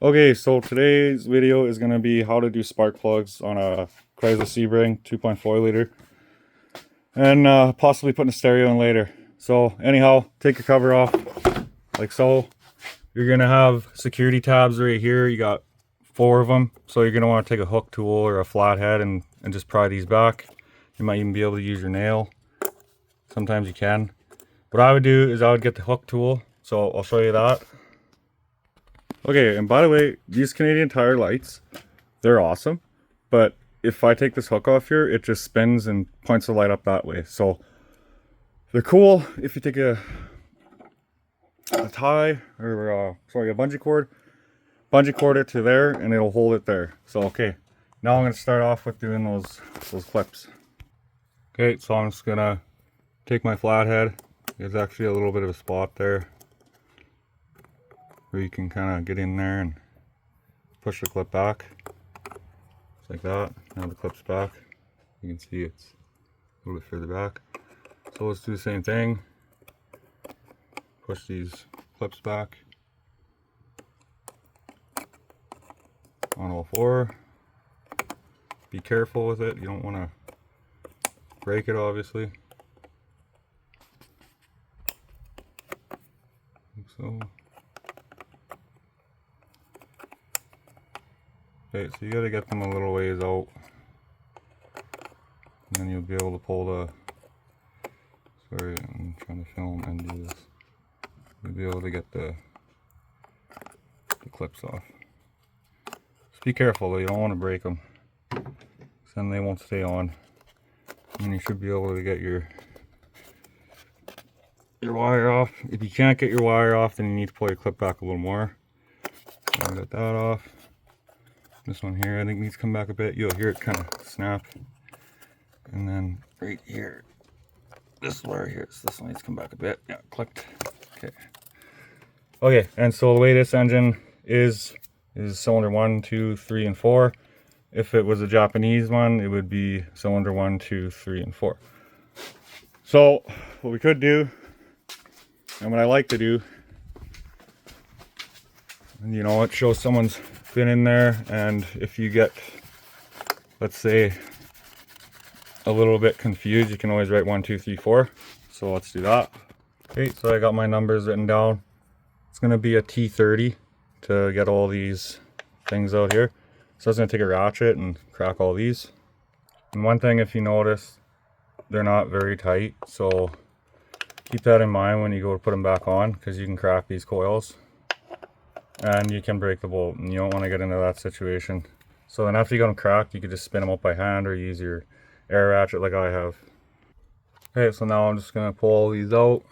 Okay, so today's video is going to be how to do spark plugs on a Chrysler Sebring 2.4 liter and possibly putting a stereo in later. So anyhow, take your cover off like so. You're going to have security tabs right here. You got 4 of them. So you're going to want to take a hook tool or a flathead and just pry these back. You might even be able to use your nail. Sometimes you can. What I would do is I would get the hook tool. So I'll show you that. Okay, and by the way, these Canadian Tire lights, they're awesome. But if I take this hook off here, it just spins and points the light up that way. So they're cool if you take a tie, or a bungee cord it to there, and it'll hold it there. So okay, now I'm gonna start off with doing those clips. Okay, so I'm just gonna take my flathead. There's actually a little bit of a spot there where you can kind of get in there and push the clip back. Just like that. Now the clip's back. You can see it's a little bit further back. So let's do the same thing. Push these clips back on all 4. Be careful with it. You don't want to break it, obviously. Like so. Okay, so you got to get them a little ways out, and then you'll be able to pull the, sorry, I'm trying to film and do this. You'll be able to get the clips off. Just be careful though, you don't want to break them, because then they won't stay on. And you should be able to get your wire off. If you can't get your wire off, then you need to pull your clip back a little more. So I'll get that off. This one here, I think, needs to come back a bit. You'll hear it kind of snap. And then right here, this wire here, so this one needs to come back a bit. Yeah, clicked. Okay. Okay, and so the way this engine is cylinder 1, 2, 3, and 4. If it was a Japanese one, it would be cylinder 1, 2, 3, and 4. So what we could do, and what I like to do, and you know, it shows someone's been in there, and if you get, let's say, a little bit confused, you can always write 1, 2, 3, 4. So let's do that. Okay, so I got my numbers written down. It's gonna be a T30 to get all these things out here. So I was gonna take a ratchet and crack all these. And one thing, if you notice, they're not very tight, so keep that in mind when you go to put them back on, because you can crack these coils and you can break the bolt, and you don't want to get into that situation. So then after you got them cracked, you could just spin them up by hand or use your air ratchet like I have. Okay, so now I'm just gonna pull all these out.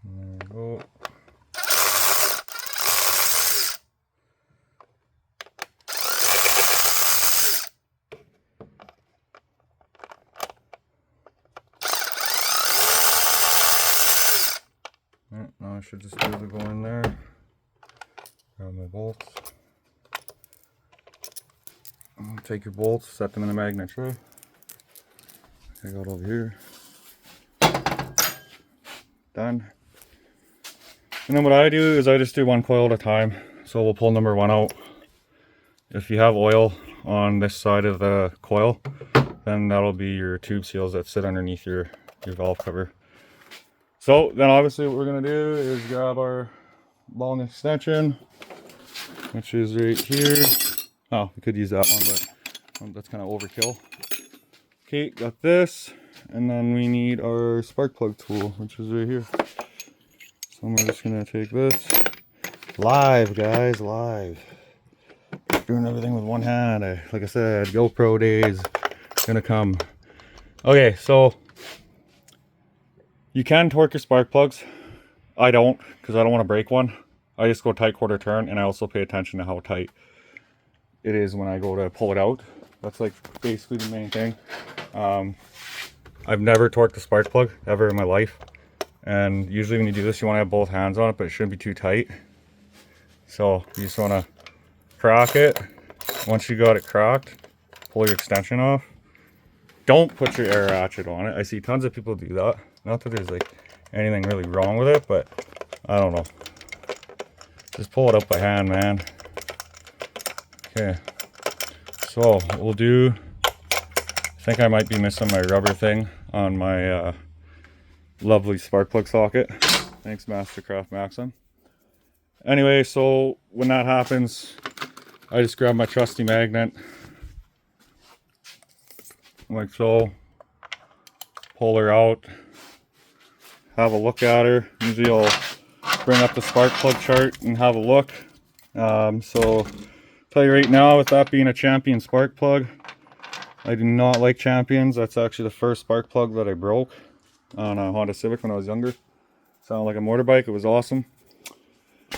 There we go. Now I should just be able to go in there, grab my bolts. Take your bolts, set them in a magnet tray. I got over here. Done. And then what I do is I just do 1 coil at a time. So we'll pull number 1 out. If you have oil on this side of the coil, then that'll be your tube seals that sit underneath your valve cover. So then obviously what we're gonna do is grab our long extension, which is right here. Oh, we could use that one, but that's kind of overkill. Okay, got this, and then we need our spark plug tool, which is right here. So I'm just gonna take this. Live, guys, live. Doing everything with one hand. Like I said, GoPro days gonna come. Okay, so you can torque your spark plugs. I don't, because I don't want to break one. I just go tight quarter turn, and I also pay attention to how tight it is when I go to pull it out. That's like basically the main thing. I've never torqued a spark plug ever in my life, and usually when you do this, you want to have both hands on it, but it shouldn't be too tight. So you just want to crack it. Once you got it cracked, pull your extension off. Don't put your air ratchet on it. I see tons of people do that. Not that there's like anything really wrong with it, but I don't know. Just pull it up by hand, man. Okay, so what we'll do, I think I might be missing my rubber thing on my lovely spark plug socket. Thanks, Mastercraft Maxim. Anyway, so when that happens, I just grab my trusty magnet, like so, pull her out, have a look at her. Usually I'll bring up the spark plug chart and have a look. So tell you right now, with that being a Champion spark plug, I do not like Champions. That's actually the first spark plug that I broke on a Honda Civic when I was younger. Sounded like a motorbike. It was awesome.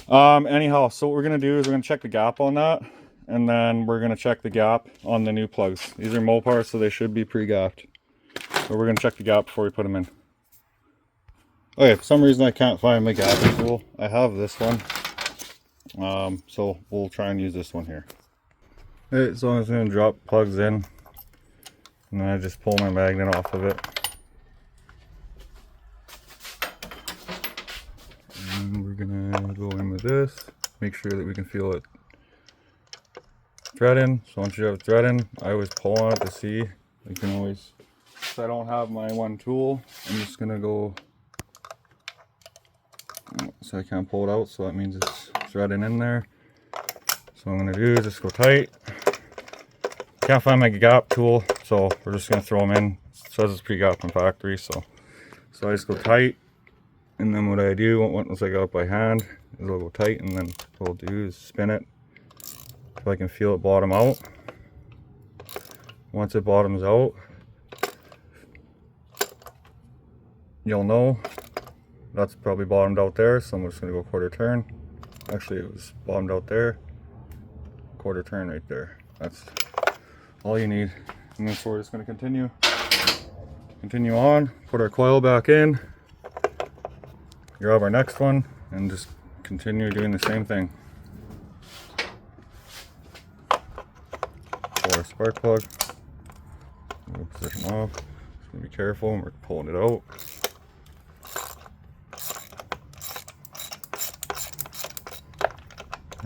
Anyhow, so what we're gonna do is we're gonna check the gap on that, and then we're gonna check the gap on the new plugs. These are Mopar, so they should be pre-gapped. So we're gonna check the gap before we put them in. Okay, for some reason I can't find my gapping tool. I have this one. So we'll try and use this one here. Okay, so I'm just gonna drop plugs in, and then I just pull my magnet off of it. And we're gonna go in with this, make sure that we can feel it thread in. So once you have it thread in, I always pull on it to see. You can always, if I don't have my one tool, I'm just gonna go, so I can't pull it out, so that means it's threading in there. So what I'm gonna do is just go tight. Can't find my gap tool, so we're just gonna throw them in. It says it's pre-gapped in factory, so I just go tight. And then what I do, once I got it by hand, is I'll go tight, and then what I'll do is spin it so I can feel it bottom out. Once it bottoms out, you'll know that's probably bottomed out there, so I'm just going to go quarter turn. Actually, it was bottomed out there, quarter turn right there. That's all you need. And then so we're just going to continue on, put our coil back in, grab our next one, and just continue doing the same thing. Pull our spark plug, we'll position off. Just gonna be careful when we're pulling it out.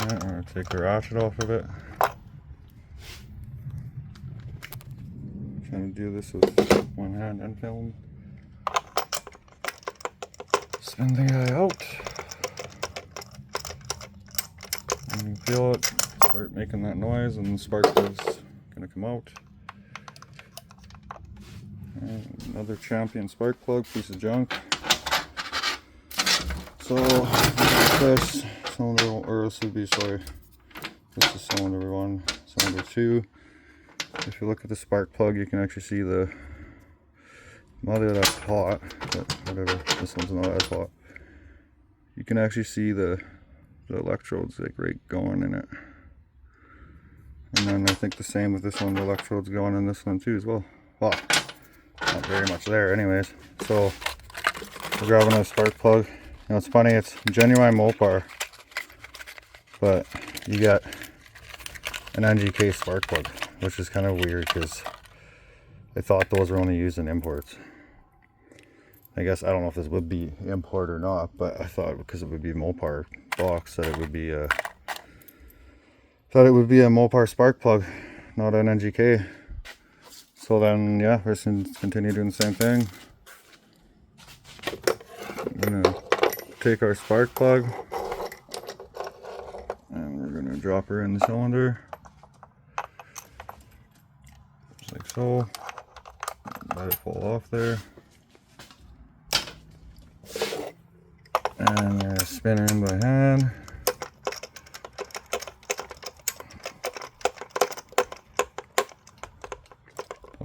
Alright, we're gonna take the ratchet off of it. Trying to do this with one hand and film. Spin the guy out, and you feel it start making that noise, and the spark plug's gonna come out. And another Champion spark plug, piece of junk. So this cylinder, or this would be, sorry, this is cylinder 1, cylinder 2. If you look at the spark plug, you can actually see the, not that that's hot, but whatever, this one's not as hot. You can actually see the electrodes like right going in it. And then I think the same with this one, the electrodes going in this one too as well. Well, not very much there anyways. So we're grabbing a spark plug. Now it's funny, it's genuine Mopar, but you get an NGK spark plug, which is kind of weird because I thought those were only used in imports. I guess, I don't know if this would be import or not, but I thought because it would be Mopar box that it would be a, Mopar spark plug, not an NGK. So then, yeah, we're just going to continue doing the same thing. I'm going to take our spark plug, and we're going to drop her in the cylinder. Just like so. Let it fall off there. And we're going to spin her in by hand.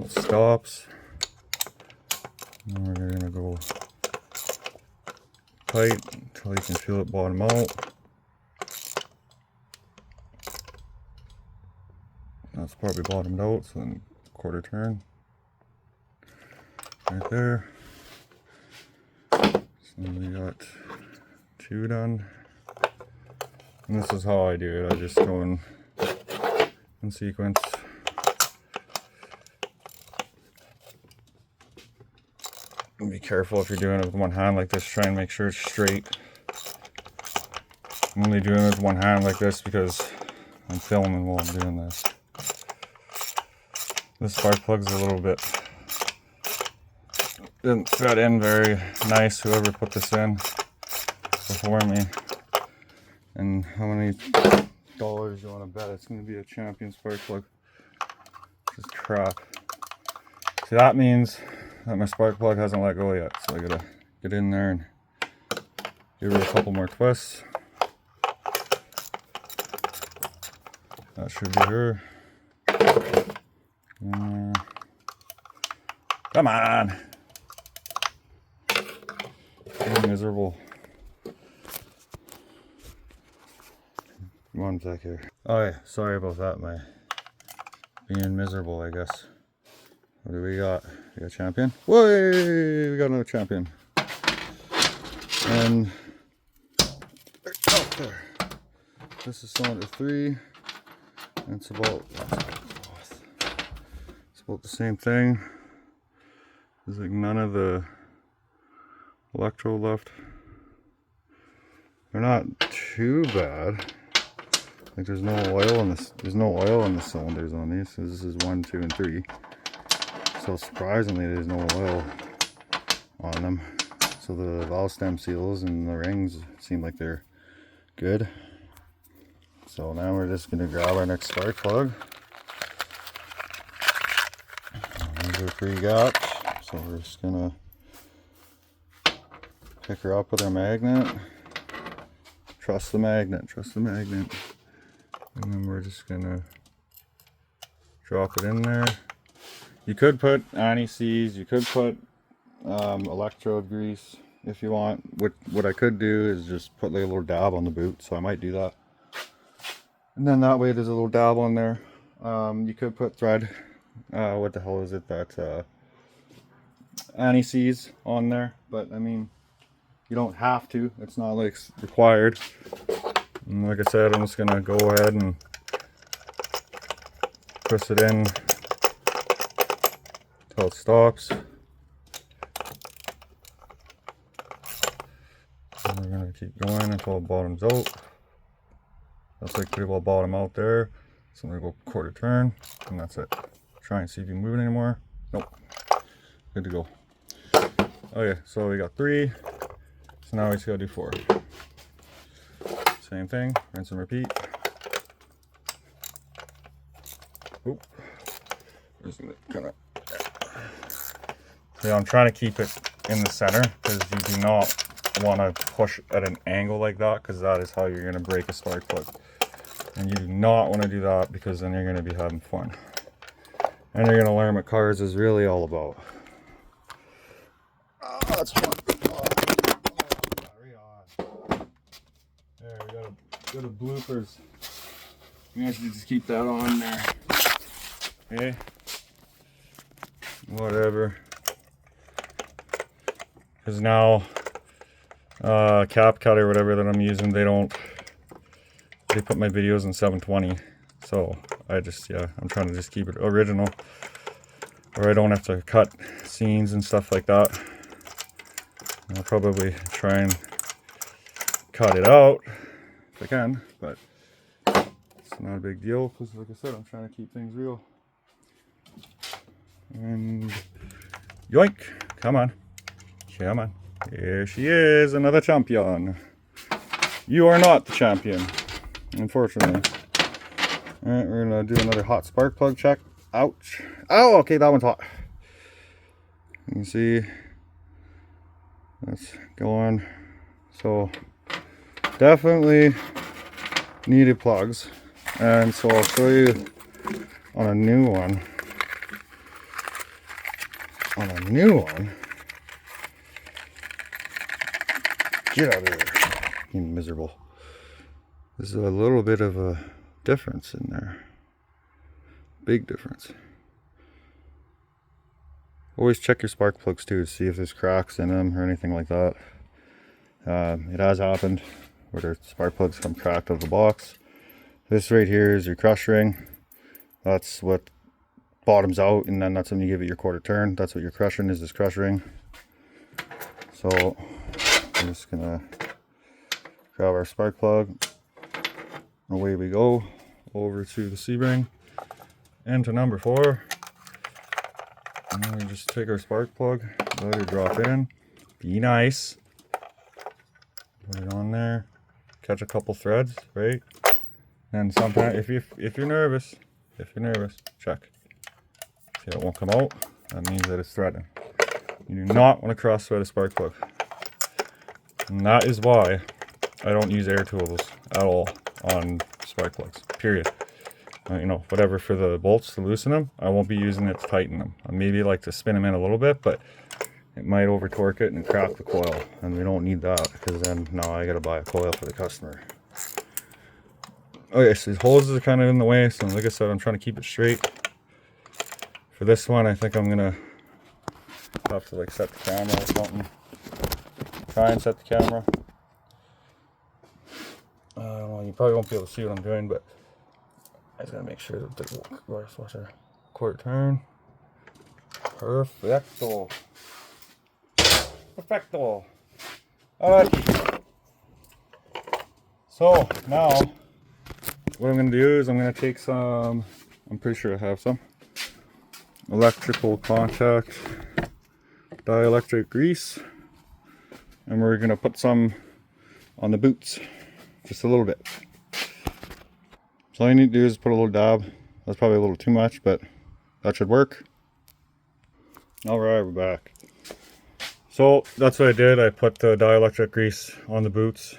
It stops. And we're going to go tight until you can feel it bottom out. That's probably bottomed out, so then quarter turn. Right there. So we got 2 done. And this is how I do it. I just go in sequence. Be be careful if you're doing it with one hand like this. Try and make sure it's straight. I'm only doing it with one hand like this because I'm filming while I'm doing this. This spark plug's a little bit, didn't fit in very nice, whoever put this in before me. And how many dollars you want to bet it's going to be a champion spark plug? This is crap. See, that means that my spark plug hasn't let go yet, so I gotta get in there and give it a couple more twists. That should be her. Come on! I'm miserable. One sec here. Oh yeah, sorry about that, my being miserable, I guess. What do we got? We got champion. Whoa! We got another champion. And oh, there. This is cylinder 3. And it's about the same thing. There's like none of the electrode left. They're not too bad. Like there's no oil on this. There's no oil on the cylinders on these. So this is 1, 2, and 3. So surprisingly, there's no oil on them. So the valve stem seals and the rings seem like they're good. So now we're just gonna grab our next spark plug. These are 3 gaps. So we're just gonna pick her up with our magnet. Trust the magnet, trust the magnet. And then we're just gonna drop it in there. You could put anti-seize, you could put electrode grease if you want. What I could do is just put like a little dab on the boot, so I might do that. And then that way there's a little dab on there. You could put thread, what the hell is it, that anti-seize on there, but I mean, you don't have to, it's not like required. And like I said, I'm just gonna go ahead and press it in until it stops. And we're gonna keep going until it bottoms out. That's like pretty well bottom out there. So I'm gonna go quarter turn, and that's it. Try and see if you can move it anymore. Nope. Good to go. Okay, so we got 3. So now we just gotta do 4. Same thing, rinse and repeat. Oop. Just gonna kind of. So I'm trying to keep it in the center because you do not want to push at an angle like that, because that is how you're going to break a spark plug. And you do not want to do that, because then you're going to be having fun. And you're going to learn what cars is really all about. Oh, that's fun. Oh, right on. There, we got a bloopers. We actually just keep that on there. Okay. Whatever. Because now CapCut or whatever that I'm using, they put my videos in 720, so I just, yeah, I'm trying to just keep it original, or I don't have to cut scenes and stuff like that. I'll probably try and cut it out if I can, but it's not a big deal, because like I said, I'm trying to keep things real. And yoink, come on. Come on. Here she is, another champion. You are not the champion, unfortunately. Alright, we're gonna do another hot spark plug check. Ouch. Oh, okay, that one's hot. You can see that's going. So, definitely needed plugs. And so I'll show you on a new one. On a new one. Get out of there, you miserable. There's a little bit of a difference in there. Big difference. Always check your spark plugs too, to see if there's cracks in them or anything like that. It has happened where the spark plugs come cracked out of the box. This right here is your crush ring. That's what bottoms out, and then that's when you give it your quarter turn. That's what you're crushing, is this crush ring. So I'm just gonna grab our spark plug. Away we go over to the C-ring and to number 4. And then we just take our spark plug, let it drop in. Be nice. Put it on there. Catch a couple threads, right? And sometimes if you're nervous, check. See, it won't come out. That means that it's threading. You do not want to cross thread a spark plug. And that is why I don't use air tools at all on spark plugs, period. You know, whatever for the bolts to loosen them, I won't be using it to tighten them. I maybe like to spin them in a little bit, but it might over torque it and crack the coil, and we don't need that because then now I gotta buy a coil for the customer. Okay, so these hoses are kind of in the way, so like I said, I'm trying to keep it straight. For this one, I think I'm gonna have to like set the camera or something. Try and set the camera. Well, you probably won't be able to see what I'm doing, but I just gotta make sure that the water flusher quarter turn. Perfecto. Perfecto. Alright. So now what I'm gonna do is I'm gonna take some, I'm pretty sure I have some electrical contact dielectric grease, and we're gonna put some on the boots, just a little bit. So all you need to do is put a little dab. That's probably a little too much, but that should work. Alright, we're back. So that's what I did. I put the dielectric grease on the boots.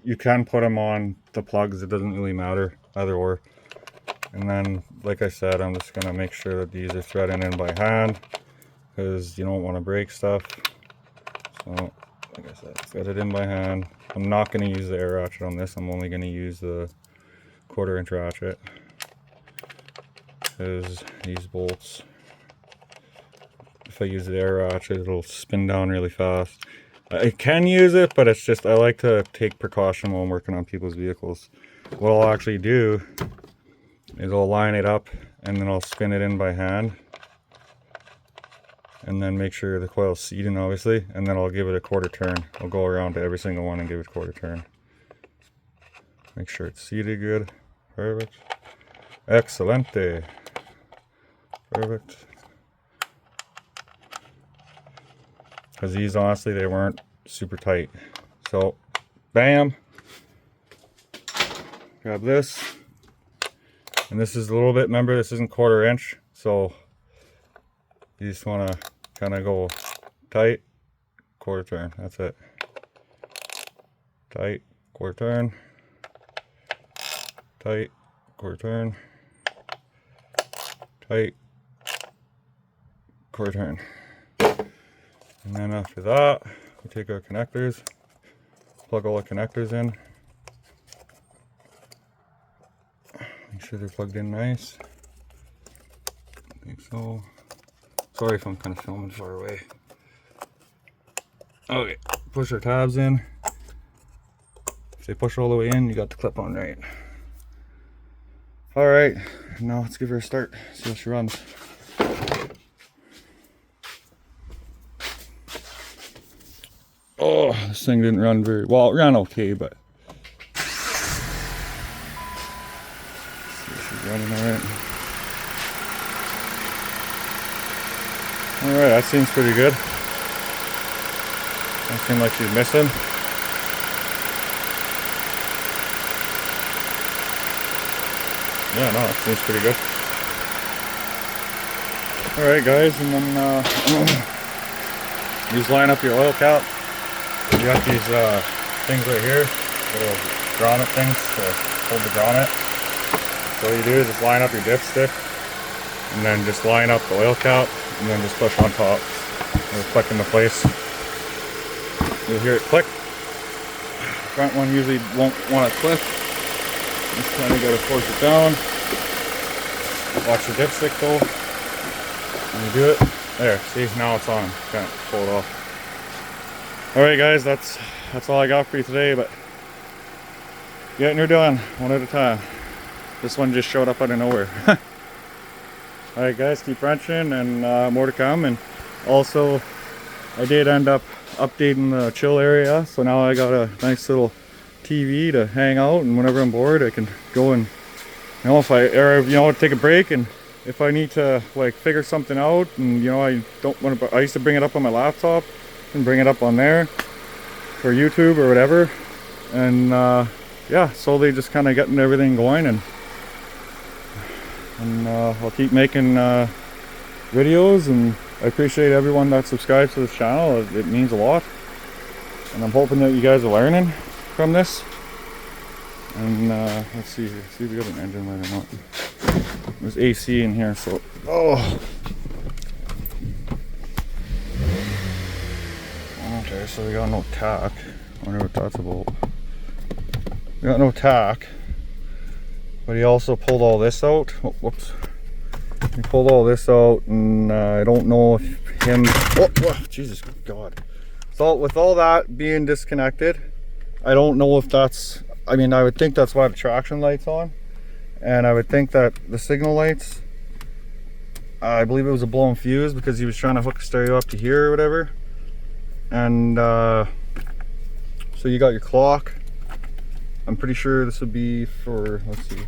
You can put them on the plugs, it doesn't really matter, either or. And then, like I said, I'm just gonna make sure that these are threading in by hand, because you don't want to break stuff. So, like I said, thread it in by hand. I'm not gonna use the air ratchet on this. I'm only gonna use the 1/4 inch ratchet, because these bolts, if I use the air ratchet, it'll spin down really fast. I can use it, but it's just, I like to take precaution while I'm working on people's vehicles. What I'll actually do is I'll line it up and then I'll spin it in by hand, and then make sure the coil's seating, obviously, and then I'll give it a 1/4 turn. I'll go around to every single one and give it a 1/4 turn. Make sure it's seated good. Perfect. Excelente. Perfect. Because these, honestly, they weren't super tight. So, bam. Grab this. And this is a little bit, remember, this isn't 1/4 inch. So, you just want to kind of go tight, 1/4 turn. That's it. Tight, 1/4 turn. Tight, 1/4 turn. Tight, 1/4 turn. And then after that, we take our connectors, plug all the connectors in. Make sure they're plugged in nice. I think so. Sorry if I'm kind of filming far away. Okay, push our tabs in. If they push all the way in, you got the clip on right. Alright, now let's give her a start, see how she runs. Oh, this thing didn't run very well. It ran okay, but see if she's running alright. Alright, that seems pretty good. Doesn't seem like she's missing. Yeah, no, it seems pretty good. Alright guys, and then you just line up your oil cap. You got these things right here, little grommet things to hold the grommet. So what you do is just line up your dipstick, and then just line up the oil cap, and then just push on top. It'll click into place. You'll hear it click. Front one usually won't want to click. Just kind of got to force it down. Watch the dipstick though. When you do it, there. See, now it's on. Can't pull it off. Alright guys, that's all I got for you today, but getting her done one at a time. This one just showed up out of nowhere. Alright guys, keep wrenching, and more to come. And also, I did end up updating the chill area. So now I got a nice little TV to hang out, and whenever I'm bored I can go and, you know, if I, or, you know, take a break, and if I need to like figure something out, and you know, I don't want to, I used to bring it up on my laptop and bring it up on there for YouTube or whatever, and yeah, slowly just kind of getting everything going, and I'll keep making videos, and I appreciate everyone that subscribes to this channel. It means a lot, and I'm hoping that you guys are learning from this. And let's see here, see if we got an engine light or not. There's AC in here, so okay, so we got no tack. I wonder what that's about. We got no tack, but he also pulled all this out. Oh, whoops. He pulled all this out, and I don't know if him, Jesus God. So with all that being disconnected, I don't know if that's, I mean, I would think that's why the traction light's on, and I would think that the signal lights, I believe it was a blown fuse because he was trying to hook the stereo up to here or whatever. And so you got your clock. I'm pretty sure this would be for, let's see,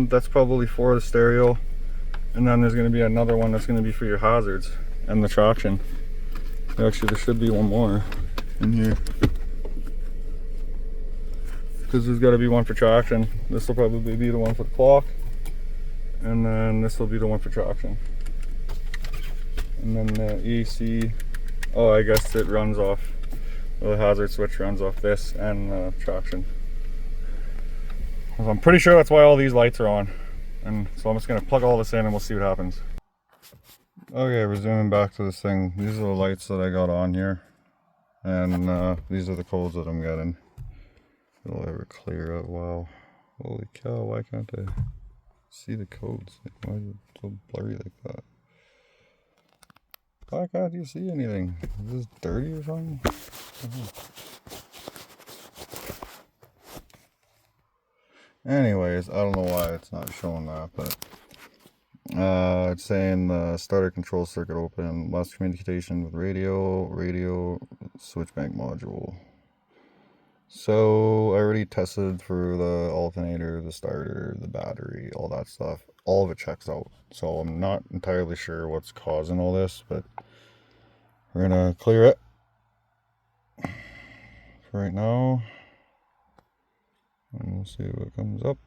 that's probably for the stereo, and then there's going to be another one that's going to be for your hazards and the traction. Actually, there should be one more in here, because there's got to be one for traction. This will probably be the one for the clock, and then this will be the one for traction, and then the AC, oh, I guess it runs off, the hazard switch runs off this and traction. I'm pretty sure that's why all these lights are on, and so I'm just going to plug all this in and we'll see what happens. Okay, we're zooming back to this thing. These are the lights that I got on here, and these are the codes that I'm getting. It'll ever clear out. Wow, holy cow, why can't I see the codes? Like, why is it so blurry like that? Why can't you see anything? Is this dirty or something? Anyways, I don't know why it's not showing that, but it's saying the starter control circuit open, lost communication with radio switch bank module. So I already tested for the alternator, the starter, the battery, all that stuff. All of it checks out. So I'm not entirely sure what's causing all this, but we're gonna clear it for right now. And we'll see what comes up.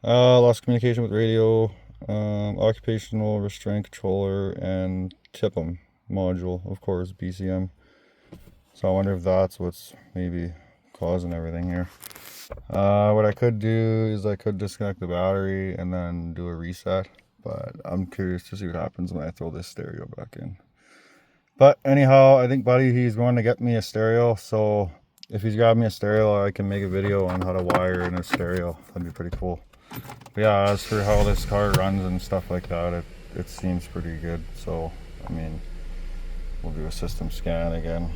Lost communication with radio, occupational restraint controller, and TIPM module, of course, BCM. So I wonder if that's what's maybe causing everything here. What I could do is I could disconnect the battery and then do a reset, but I'm curious to see what happens when I throw this stereo back in. But anyhow, I think Buddy, he's going to get me a stereo, so if he's got me a stereo, I can make a video on how to wire in a stereo. That'd be pretty cool. But yeah, as for how this car runs and stuff like that, it seems pretty good. So, I mean, we'll do a system scan again.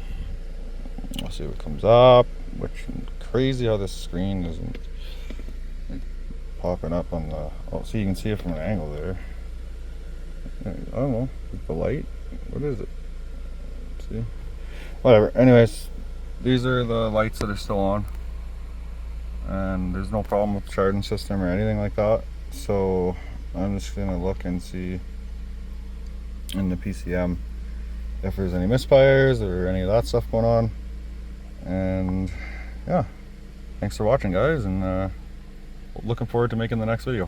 We'll see what comes up, which crazy how this screen isn't popping up on the, oh, so you can see it from an angle there. I don't know, the light, what is it? See, whatever. Anyways, these are the lights that are still on, and there's no problem with the charging system or anything like that. So I'm just gonna look and see in the PCM if there's any misfires or any of that stuff going on. And yeah, thanks for watching, guys, and looking forward to making the next video.